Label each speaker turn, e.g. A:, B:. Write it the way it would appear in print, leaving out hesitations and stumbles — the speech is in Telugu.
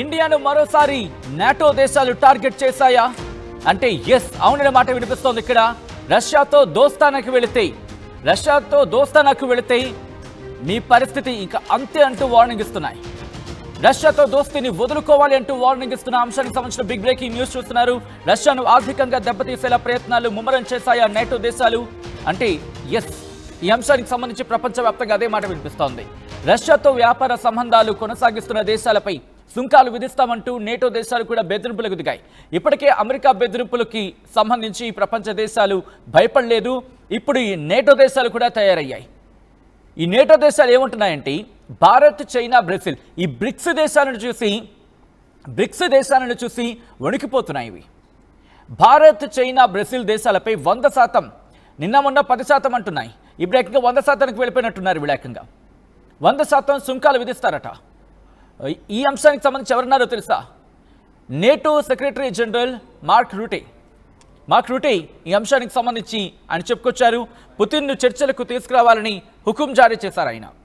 A: ఇండియాను మరోసారి నాటో దేశాలు టార్గెట్ చేశాయా అంటే ఎస్ అవుననే మాట వినిపిస్తోంది. ఇక్కడ రష్యాతో దోస్తానాకు వెళితే మీ పరిస్థితి ఇంకా అంతే అంటూ వార్నింగ్ ఇస్తున్నాయి. రష్యాతో దోస్తీని వదులుకోవాలి అంటూ వార్నింగ్ ఇస్తున్న అంశానికి సంబంధించిన బిగ్ బ్రేకింగ్ న్యూస్ చూస్తున్నారు. రష్యాను ఆర్థికంగా దెబ్బతీసేలా ప్రయత్నాలు ముమ్మరం చేశాయా నాటో దేశాలు అంటే ఎస్ ఈ అంశానికి సంబంధించి ప్రపంచవ్యాప్తంగా అదే మాట వినిపిస్తోంది. రష్యాతో వ్యాపార సంబంధాలు కొనసాగిస్తున్న దేశాలపై సుంకాలు విధిస్తామంటూ నేటో దేశాలు కూడా బెదిరింపులకు దిగాయి. ఇప్పటికే అమెరికా బెదిరింపులకి సంబంధించి ప్రపంచ దేశాలు భయపడలేదు. ఇప్పుడు ఈ నేటో దేశాలు కూడా తయారయ్యాయి. ఈ నేటో దేశాలు ఏమంటున్నాయంటే భారత్, చైనా, బ్రెజిల్ ఈ బ్రిక్స్ దేశాలను చూసి వణికిపోతున్నాయి. ఇవి భారత్, చైనా, బ్రెజిల్ దేశాలపై 100%, నిన్న మొన్న 10% అంటున్నాయి. ఇప్పుడు ఏకంగా 100%కి వెళ్ళిపోయినట్టున్నారు. వీళ్ళేకంగా 100% సుంకాలు విధిస్తారట. ఈ అంశానికి సంబంధించి ఎవరున్నారో తెలుసా? నేటో సెక్రటరీ జనరల్ మార్క్ రూటే ఈ అంశానికి సంబంధించి ఆయన చెప్పుకొచ్చారు. పుతిన్ను చర్చలకు తీసుకురావాలని హుకుం జారీ చేశారు ఆయన.